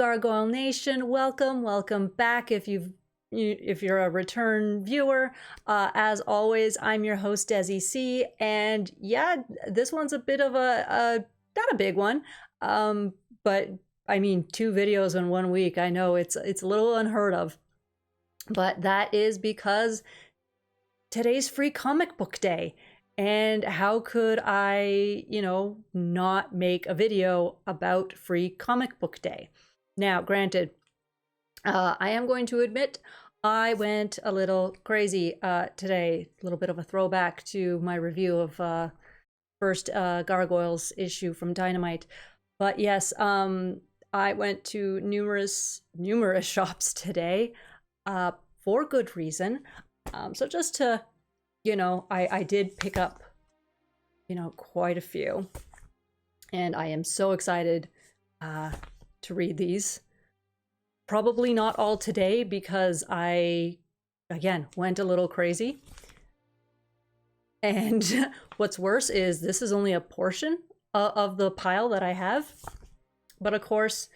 Gargoyle Nation. Welcome back. If you're a return viewer, as always, I'm your host Desi C, and yeah, this one's a bit of a not a big one, but I mean 2 videos in 1 week. I know it's a little unheard of, but that is because today's Free Comic Book Day. And how could I, not make a video about Free Comic Book Day? Now, granted, I am going to admit I went a little crazy today. A little bit of a throwback to my review of first Gargoyles issue from Dynamite. But yes, I went to numerous shops today for good reason. So just to, I did pick up, quite a few. And I am so excited to read these. Probably not all today because I, again, went a little crazy. And what's worse is this is only a portion of the pile that I have. But of course,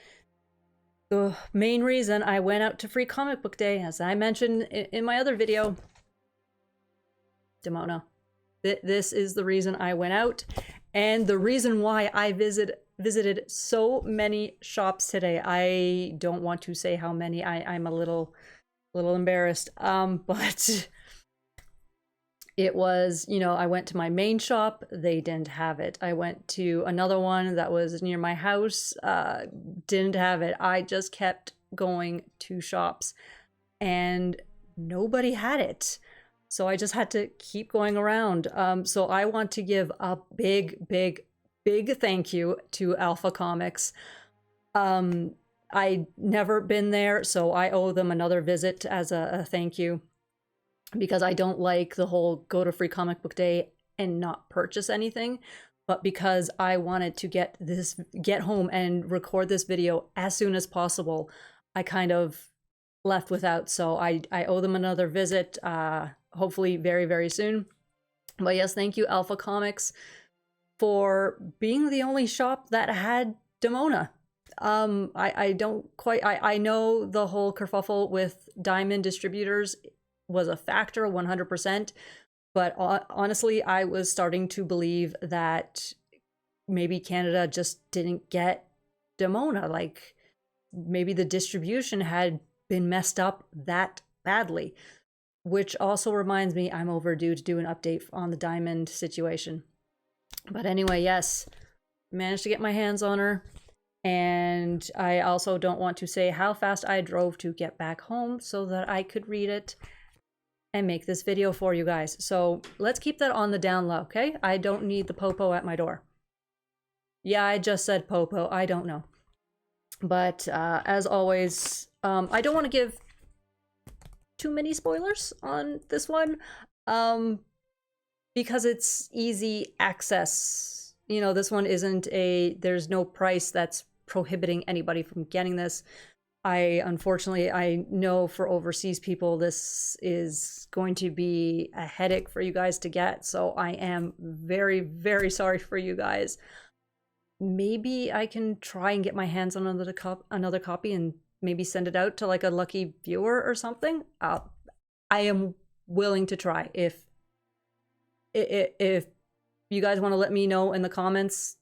the main reason I went out to Free Comic Book Day, as I mentioned in my other video, Demona. This is the reason I went out, and the reason why I visited so many shops today. I don't want to say how many. I'm a little embarrassed. But it was, I went to my main shop, they didn't have it. I went to another one that was near my house, didn't have it. I just kept going to shops and nobody had it. So I just had to keep going around. So I want to give a big thank you to Alpha Comics. I'd never been there, so I owe them another visit as a thank you, because I don't like the whole go to Free Comic Book Day and not purchase anything. But because I wanted to get home and record this video as soon as possible, I kind of left without. So I owe them another visit. Hopefully very soon. But yes, thank you Alpha Comics for being the only shop that had Demona. I don't quite, I know the whole kerfuffle with Diamond distributors was a factor 100%, but honestly I was starting to believe that maybe Canada just didn't get Demona, like maybe the distribution had been messed up that badly. Which also reminds me, I'm overdue to do an update on the Diamond situation. But anyway, yes, managed to get my hands on her. And I also don't want to say how fast I drove to get back home so that I could read it and make this video for you guys. So let's keep that on the down low, okay? I don't need the popo at my door. Yeah, I just said popo. I don't know. But as always, I don't want to give too many spoilers on this one, because it's easy access. This one isn't there's no price that's prohibiting anybody from getting this. Unfortunately, I know for overseas people, this is going to be a headache for you guys to get. So I am very sorry for you guys. Maybe I can try and get my hands on another copy and maybe send it out to like a lucky viewer or something. I am willing to try. If you guys want to let me know in the comments,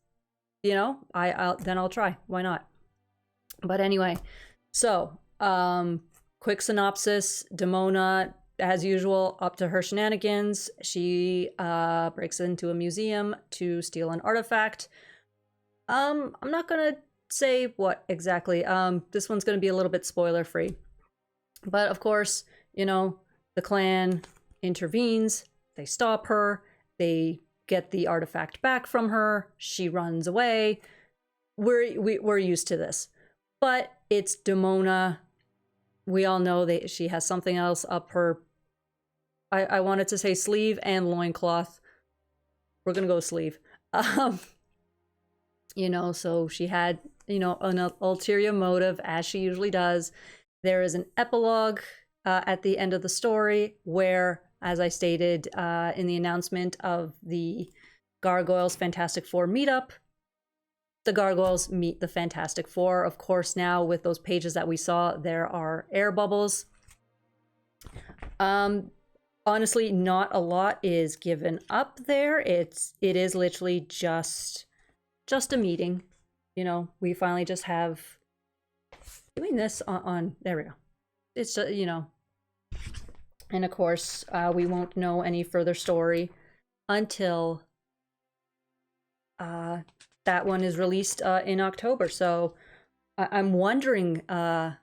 I'll try. Why not? But anyway, so quick synopsis. Demona, as usual, up to her shenanigans. She breaks into a museum to steal an artifact. I'm not gonna say what exactly. This one's going to be a little bit spoiler free, but of course, the clan intervenes. They stop her. They get the artifact back from her. She runs away. We're used to this, but it's Demona. We all know that she has something else up her. I wanted to say sleeve and loincloth. We're gonna go sleeve. So she had, an ulterior motive, as she usually does. There is an epilogue at the end of the story where, as I stated in the announcement of the Gargoyles Fantastic Four meetup, the Gargoyles meet the Fantastic Four. Of course, now with those pages that we saw, there are air bubbles. Honestly, not a lot is given up there. It is literally just a meeting. You know, we finally just have doing this on there we go. It's just, you know, and of course, we won't know any further story until that one is released in October. So I'm wondering, no,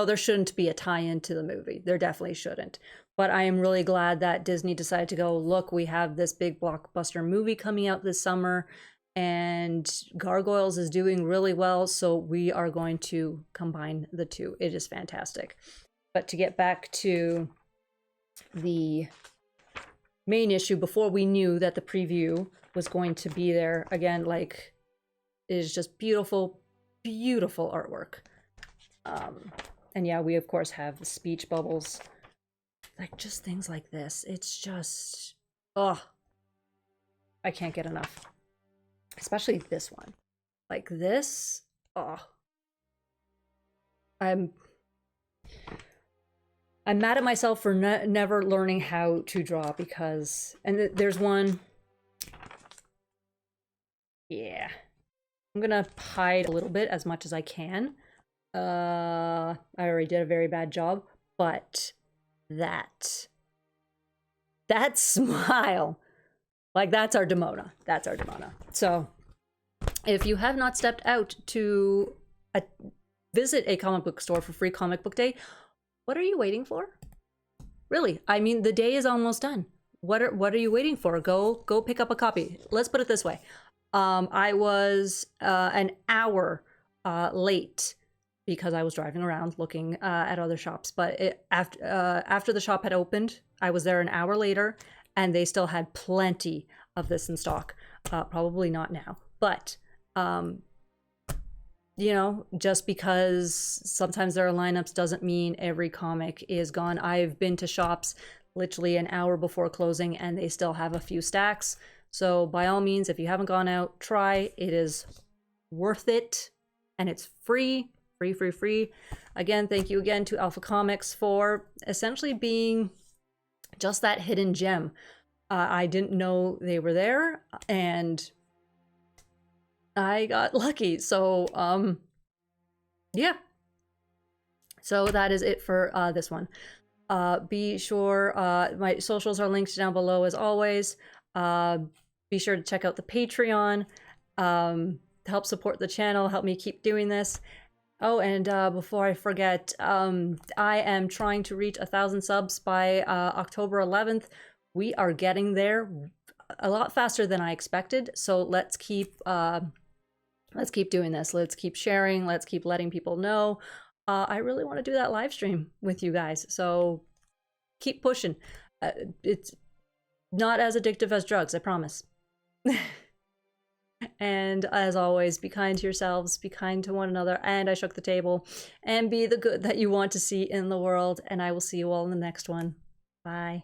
there shouldn't be a tie-in to the movie. There definitely shouldn't. But I am really glad that Disney decided to go, look, we have this big blockbuster movie coming out this summer, and Gargoyles is doing really well, so we are going to combine the two. It is fantastic. But to get back to the main issue, before we knew that the preview was going to be there, again, like, it is just beautiful, beautiful artwork. And yeah, we of course have the speech bubbles, like just things like this. It's just, oh, I can't get enough. Especially this one, like this. Oh, I'm mad at myself for never learning how to draw, because, and there's one. Yeah, I'm gonna hide a little bit as much as I can. I already did a very bad job, but that smile, like that's our Demona. That's our Demona. So if you have not stepped out to visit a comic book store for free comic book day, what are you waiting for? Really, I mean, the day is almost done. What are you waiting for? Go pick up a copy. Let's put it this way. I was an hour late because I was driving around looking at other shops. But after the shop had opened, I was there an hour later, and they still had plenty of this in stock. Probably not now, but you know, just because sometimes there are lineups doesn't mean every comic is gone. I've been to shops literally an hour before closing, and they still have a few stacks. So by all means, if you haven't gone out, try. It is worth it, and it's free. Free. Again, thank you again to Alpha Comics for essentially being just that hidden gem. I didn't know they were there, and I got lucky. So, yeah. So that is it for this one. Be sure, my socials are linked down below as always. Be sure to check out the Patreon to help support the channel, help me keep doing this. Oh, and before I forget, I am trying to reach 1,000 subs by October 11th. We are getting there a lot faster than I expected. So let's keep doing this. Let's keep sharing. Let's keep letting people know. I really want to do that live stream with you guys. So keep pushing. It's not as addictive as drugs, I promise. And as always, be kind to yourselves, be kind to one another, and I shook the table, and be the good that you want to see in the world, and I will see you all in the next one. Bye.